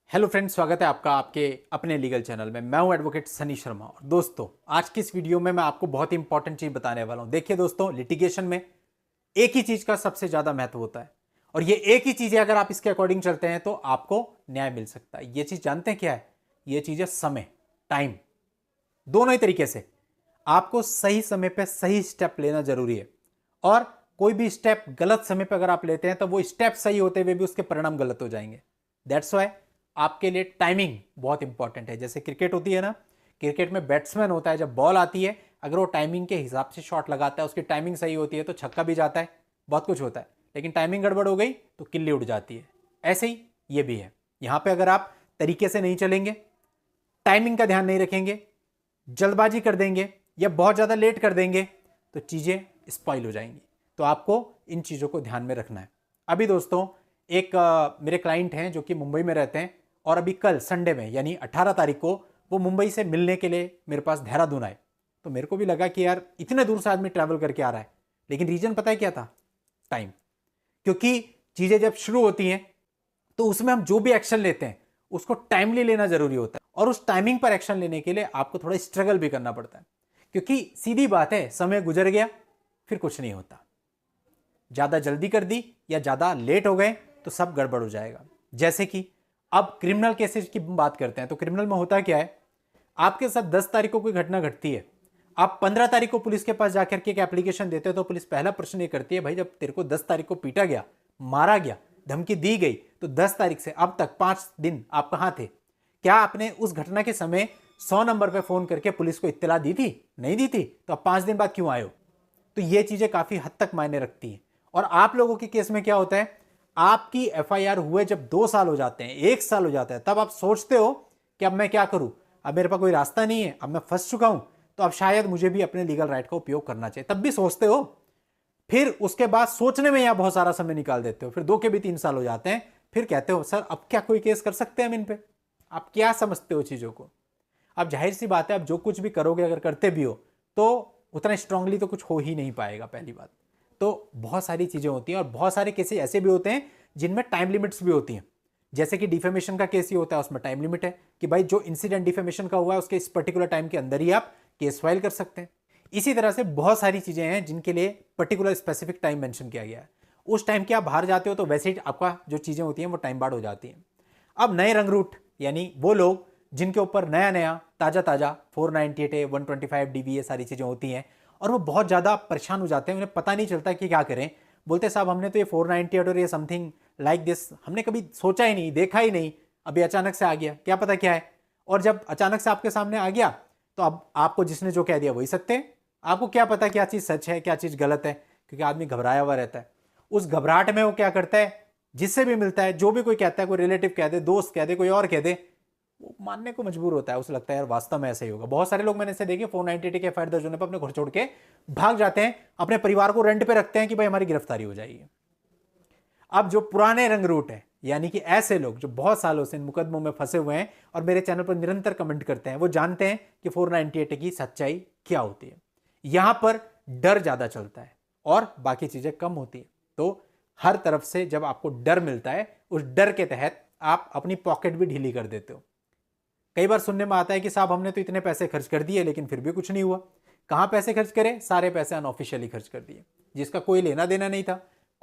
Hello friends, स्वागत है आपका आपके अपने लीगल चैनल में। मैं हूं एडवोकेट सनी शर्मा। और दोस्तों, आज की इस वीडियो में मैं आपको बहुत ही इंपॉर्टेंट चीज बताने वाला हूं। देखिए दोस्तों, लिटिगेशन में एक ही चीज का सबसे ज्यादा महत्व होता है, और ये एक ही चीज है। अगर आप इसके अकॉर्डिंग चलते हैं तो आपको न्याय मिल सकता है। ये चीज जानते हैं क्या है? ये चीज है समय, टाइम। दोनों ही तरीके से आपको सही समय पे सही स्टेप लेना जरूरी है। और कोई भी स्टेप गलत समय पे अगर आप लेते हैं तो वो स्टेप सही होते हुए भी उसके परिणाम गलत हो जाएंगे। दैट्स वाई आपके लिए टाइमिंग बहुत इंपॉर्टेंट है। जैसे क्रिकेट होती है ना, क्रिकेट में बैट्समैन होता है, जब बॉल आती है अगर वो टाइमिंग के हिसाब से शॉट लगाता है, उसकी टाइमिंग सही होती है तो छक्का भी जाता है, बहुत कुछ होता है। लेकिन टाइमिंग गड़बड़ हो गई तो किल्ली उड़ जाती है। ऐसे ही ये भी है। यहां पे अगर आप तरीके से नहीं चलेंगे, टाइमिंग का ध्यान नहीं रखेंगे, जल्दबाजी कर देंगे या बहुत ज़्यादा लेट कर देंगे तो चीज़ें स्पॉइल हो जाएंगी। तो आपको इन चीज़ों को ध्यान में रखना है। अभी दोस्तों, एक मेरे क्लाइंट हैं जो कि मुंबई में रहते हैं, और अभी कल संडे में यानी 18 तारीख को वो मुंबई से मिलने के लिए मेरे पास देहरादून आए। तो मेरे को भी लगा कि यार इतने दूर से आदमी ट्रैवल करके आ रहा है, लेकिन रीजन पता है क्या था? टाइम। क्योंकि चीज़ें जब शुरू होती हैं तो उसमें हम जो भी एक्शन लेते हैं उसको टाइमली लेना जरूरी होता है, और उस टाइमिंग पर एक्शन लेने के लिए आपको थोड़ा स्ट्रगल भी करना पड़ता है। क्योंकि सीधी बात है, समय गुजर गया फिर कुछ नहीं होता। ज्यादा जल्दी कर दी या ज्यादा लेट हो गए तो सब गड़बड़ हो जाएगा। जैसे कि अब क्रिमिनल केसेस की बात करते हैं तो क्रिमिनल में होता क्या है, आपके साथ 10 तारीख को कोई घटना घटती है, आप 15 तारीख को पुलिस के पास जाकर के एक एप्लीकेशन देते हो तो पुलिस पहला प्रश्न ये करती है, भाई जब तेरे को 10 तारीख को पीटा गया, मारा गया, धमकी दी गई, तो 10 तारीख से अब तक 5 दिन आप कहां थे? क्या आपने उस घटना के समय 100 नंबर पर फोन करके पुलिस को इत्तला दी थी? नहीं दी थी, तो अब 5 दिन बाद क्यों आए हो? तो ये चीजें काफी हद तक मायने रखती हैं। और आप लोगों के केस में क्या होता है, आपकी एफआईआर हुए जब 2 साल हो जाते हैं, 1 साल हो जाता है, तब आप सोचते हो कि अब मैं क्या करूं, अब मेरे पास कोई रास्ता नहीं है, अब मैं फंस चुका हूं, तो अब शायद मुझे भी अपने लीगल राइट का उपयोग करना चाहिए। तब भी सोचते हो, फिर उसके बाद सोचने में यहां बहुत सारा समय निकाल देते हो, फिर 2 के भी 3 साल हो जाते हैं, फिर कहते हो सर अब क्या कोई केस कर सकते हैं हम इन पे? आप क्या समझते हो चीजों को? अब जाहिर सी बात है, अब जो कुछ भी करोगे, अगर करते भी हो तो उतना स्ट्रांगली तो कुछ हो ही नहीं पाएगा, पहली बात। तो बहुत सारी चीजें होती हैं, और बहुत सारे केसेस ऐसे भी होते हैं जिनमें टाइम लिमिट्स भी होती हैं। जैसे कि डिफेमेशन का केस ही होता है, उसमें टाइम लिमिट है कि भाई जो इंसिडेंट डिफेमेशन का हुआ है उसके इस पर्टिकुलर टाइम के अंदर ही आप केस फाइल कर सकते हैं। इसी तरह से बहुत सारी चीजें हैं जिनके लिए पर्टिकुलर स्पेसिफिक टाइम मेंशन किया गया है। उस टाइम के आप बाहर जाते हो तो वैसे ही आपका जो चीजें होती हैं वो टाइम बार्ड हो जाती हैं। अब नए रंग रूट यानी वो लोग जिनके ऊपर नया नया ताजा ताजा 498A 125DB ये सारी चीजें होती हैं, और वो बहुत ज्यादा परेशान हो जाते हैं, उन्हें पता नहीं चलता कि क्या करें। बोलते साहब हमने तो ये 498 और ये समथिंग लाइक दिस हमने कभी सोचा ही नहीं, देखा ही नहीं, अभी अचानक से आ गया, क्या पता क्या है। और जब अचानक से आपके सामने आ गया तो अब आपको जिसने जो कह दिया वही सत्य है। आपको क्या पता क्या चीज सच है क्या चीज गलत है, क्योंकि आदमी घबराया हुआ रहता है। उस घबराहट में वो क्या करता है, जिससे भी मिलता है, जो भी कोई कहता है, कोई रिलेटिव कह दे, दोस्त कह दे, कोई और कह दे, वो मानने को मजबूर होता है। उसे लगता है यार वास्तव में ऐसा ही होगा। बहुत सारे लोग मैंने ऐसे देखे 498 के एफआईआर दर्ज होने पर अपने घर छोड़ के भाग जाते हैं, अपने परिवार को रेंट पे रखते हैं कि भाई हमारी गिरफ्तारी हो जाएगी। अब जो पुराने रंग रूट है, यानी कि ऐसे लोग जो बहुत सालों से इन मुकदमों में फंसे हुए हैं और मेरे चैनल पर निरंतर कमेंट करते हैं, वो जानते हैं कि 498 की सच्चाई क्या होती है। यहां पर डर ज्यादा चलता है और बाकी चीजें कम होती है। तो हर तरफ से जब आपको डर मिलता है, उस डर के तहत आप अपनी पॉकेट भी ढीली कर देते हो। कई बार सुनने में आता है कि साहब हमने तो इतने पैसे खर्च कर दिए लेकिन फिर भी कुछ नहीं हुआ। कहां पैसे खर्च करें? सारे पैसे अनऑफिशियली खर्च कर दिए, जिसका कोई लेना देना नहीं था,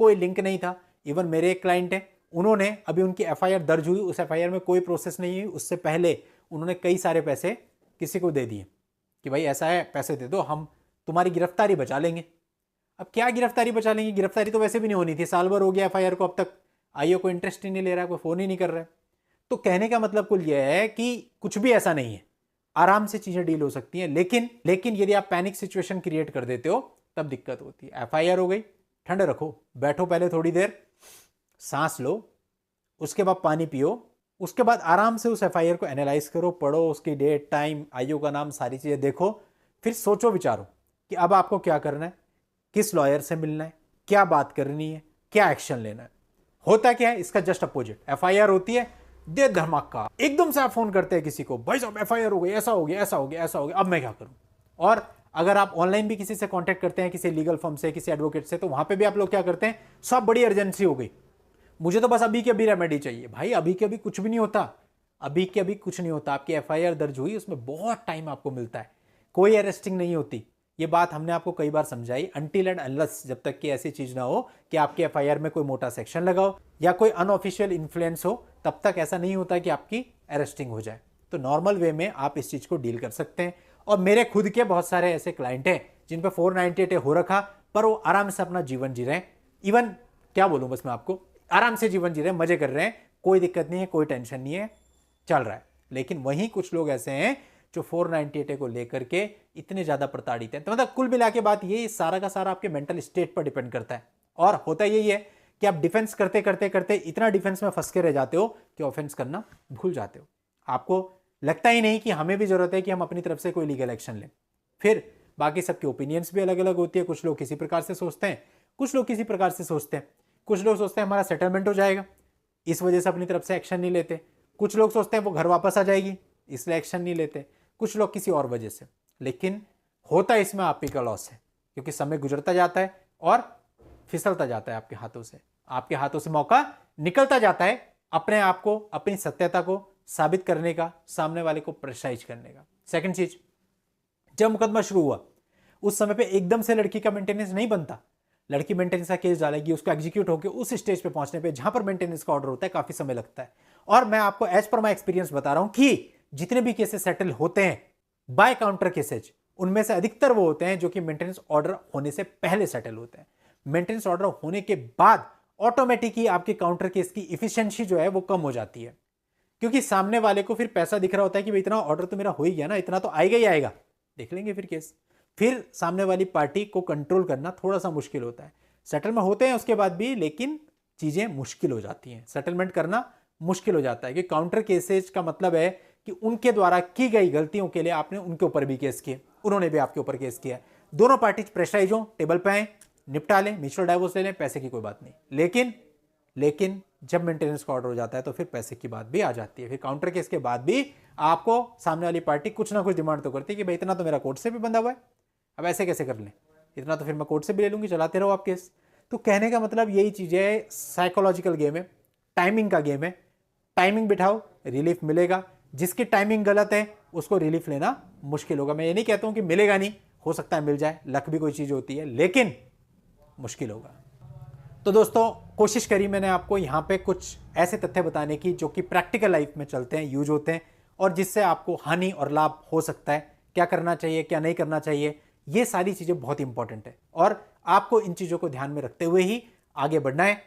कोई लिंक नहीं था। इवन मेरे एक क्लाइंट है, उन्होंने अभी उनकी एफआईआर दर्ज हुई, उस एफआईआर में कोई प्रोसेस नहीं हुई, उससे पहले उन्होंने कई सारे पैसे किसी को दे दिए कि भाई ऐसा है, पैसे दे दो, हम तुम्हारी गिरफ्तारी बचा लेंगे। अब क्या गिरफ्तारी बचा लेंगे? गिरफ्तारी तो वैसे भी नहीं होनी थी, साल भर हो गया एफआईआर को, अब तक आईओ को इंटरेस्ट ही नहीं ले रहा है, कोई फोन ही नहीं कर रहा है। तो कहने का मतलब कुल यह है कि कुछ भी ऐसा नहीं है, आराम से चीजें डील हो सकती हैं। लेकिन यदि आप पैनिक सिचुएशन क्रिएट कर देते हो तब दिक्कत होती है। एफआईआर हो गई, ठंड रखो, बैठो, पहले थोड़ी देर सांस लो, उसके बाद पानी पियो, उसके बाद आराम से उस एफआईआर को एनालाइज करो, पढ़ो, उसकी डेट, टाइम, आईओ का नाम, सारी चीजें देखो, फिर सोचो विचारो कि अब आपको क्या करना है, किस लॉयर से मिलना है, क्या बात करनी है, क्या एक्शन लेना है। होता क्या है, इसका जस्ट अपोजिट। एफआईआर होती है, दे धमाका, एकदम से आप फोन करते हैं किसी को, भाई साहब एफआईआर हो गई, ऐसा हो गया, ऐसा हो गया, ऐसा हो गया, अब मैं क्या करूं। और अगर आप ऑनलाइन भी किसी से कांटेक्ट करते हैं, किसी लीगल फर्म से, किसी एडवोकेट से, तो वहां पे भी आप लोग क्या करते हैं, सब बड़ी अर्जेंसी हो गई, मुझे तो बस अभी की अभी रेमेडी चाहिए। भाई अभी के अभी कुछ भी नहीं होता, अभी के अभी कुछ नहीं होता। आपकी एफआईआर दर्ज हुई, उसमें बहुत टाइम आपको मिलता है, कोई अरेस्टिंग नहीं होती। ये बात हमने आपको कई बार समझाई। अनटिल एंड अनलेस, जब तक कि ऐसी चीज ना हो कि आपकी एफआईआर में कोई मोटा सेक्शन लगा हो या कोई अनऑफिशियल इन्फ्लुएंस हो, तब तक ऐसा नहीं होता कि आपकी अरेस्टिंग हो जाए। तो नॉर्मल वे में आप इस चीज को डील कर सकते हैं। और मेरे खुद के बहुत सारे ऐसे क्लाइंट हैं जिन पे 498 हो रखा, पर वो आराम से अपना जीवन जी रहे हैं। इवन क्या बोलूं, बस मैं आपको, आराम से जीवन जी रहे हैं, मजे कर रहे हैं, कोई दिक्कत नहीं है, कोई टेंशन नहीं है, चल रहा है। लेकिन वहीं कुछ लोग ऐसे हैं जो 498 को लेकर के इतने ज्यादा प्रताड़ित हैं। तो मतलब कुल मिला के बात ये सारा का सारा आपके मेंटल स्टेट पर डिपेंड करता है। और होता यही है कि आप डिफेंस करते करते करते इतना डिफेंस में फंस के रह जाते हो कि ऑफेंस करना भूल जाते हो। आपको लगता ही नहीं कि हमें भी जरूरत है कि हम अपनी तरफ से कोई लीगल एक्शन लें। फिर बाकी सबके ओपिनियंस भी अलग अलग होती है। कुछ लोग किसी प्रकार से सोचते हैं, कुछ लोग किसी प्रकार से सोचते हैं। कुछ लोग सोचते हैं हमारा सेटलमेंट हो जाएगा, इस वजह से अपनी तरफ से एक्शन नहीं लेते। कुछ लोग सोचते हैं वो घर वापस आ जाएगी, इसलिए एक्शन नहीं लेते। कुछ लोग किसी और वजह से। लेकिन होता इसमें आप ही का लॉस है, क्योंकि समय गुजरता जाता है और फिसलता जाता है आपके हाथों से। आपके हाथों से मौका निकलता जाता है अपने आप को, अपनी सत्यता को साबित करने का, सामने वाले को प्रेशराइज करने का। सेकंड चीज, जब मुकदमा शुरू हुआ उस समय पे एकदम से लड़की का मेंटेनेंस नहीं बनता। लड़की मेंटेनेंस का केस डालेगी, उसको एग्जीक्यूट होकर उस स्टेज पे पहुंचने पे जहां पर मेंटेनेंस का ऑर्डर होता है काफी समय लगता है। और मैं आपको एज पर माई एक्सपीरियंस बता रहा हूं कि जितने भी केसेस सेटल होते हैं बाय काउंटर केसेज, उनमें से अधिकतर वो होते हैं जो कि मेंटेनेंस ऑर्डर होने से पहले सेटल होते हैं। मेंटेनेंस ऑर्डर होने के बाद ऑटोमेटिक ही आपकी काउंटर केस की इफिशिएंसी जो है वो कम हो जाती है, क्योंकि सामने वाले को फिर पैसा दिख रहा होता है कि भाई इतना ऑर्डर तो मेरा हो ही गया ना, इतना तो आएगा ही आएगा, देख लेंगे फिर केस। फिर सामने वाली पार्टी को कंट्रोल करना थोड़ा सा मुश्किल होता है। सेटलमेंट होते हैं उसके बाद भी, लेकिन चीजें मुश्किल हो जाती हैं, सेटलमेंट करना मुश्किल हो जाता है। कि काउंटर केसेज का मतलब है कि उनके द्वारा की गई गलतियों के लिए आपने उनके ऊपर भी केस किए, उन्होंने भी आपके ऊपर केस किया। दोनों पार्टी प्रेशराइज हो, टेबल पे आए, निपटा लें, म्यूचुअल डाइवोर्स ले लें, पैसे की कोई बात नहीं। लेकिन जब मेंटेनेंस का ऑर्डर हो जाता है तो फिर पैसे की बात भी आ जाती है। फिर काउंटर केस के बाद भी आपको सामने वाली पार्टी कुछ ना कुछ डिमांड तो करती है कि भाई इतना तो मेरा कोर्ट से भी बंधा हुआ है, अब ऐसे कैसे कर लें, इतना तो फिर मैं कोर्ट से भी ले लूंगी, चलाते रहो आप केस। तो कहने का मतलब यही चीज है, साइकोलॉजिकल गेम है, टाइमिंग का गेम है। टाइमिंग बिठाओ, रिलीफ मिलेगा। जिसकी टाइमिंग गलत है उसको रिलीफ लेना मुश्किल होगा। मैं ये नहीं कहता हूं कि मिलेगा नहीं, हो सकता है मिल जाए, लक भी कोई चीज होती है, लेकिन मुश्किल होगा। तो दोस्तों, कोशिश करी मैंने आपको यहां पे कुछ ऐसे तथ्य बताने की जो कि प्रैक्टिकल लाइफ में चलते हैं, यूज होते हैं, और जिससे आपको हानि और लाभ हो सकता है। क्या करना चाहिए, क्या नहीं करना चाहिए, ये सारी चीजें बहुत इंपॉर्टेंट है और आपको इन चीजों को ध्यान में रखते हुए ही आगे बढ़ना है,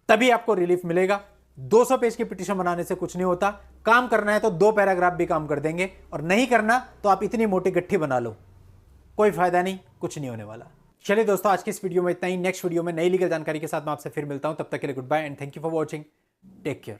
तभी आपको रिलीफ मिलेगा। 200 पेज की पिटीशन बनाने से कुछ नहीं होता। काम करना है तो 2 पैराग्राफ भी काम कर देंगे, और नहीं करना तो आप इतनी मोटी गट्ठी बना लो, कोई फायदा नहीं, कुछ नहीं होने वाला। चलिए दोस्तों, आज की इस वीडियो में इतना ही। नेक्स्ट वीडियो में नई लीगल जानकारी के साथ मैं आपसे फिर मिलता हूं। तब तक के लिए good bye and thank you for watching. Take care.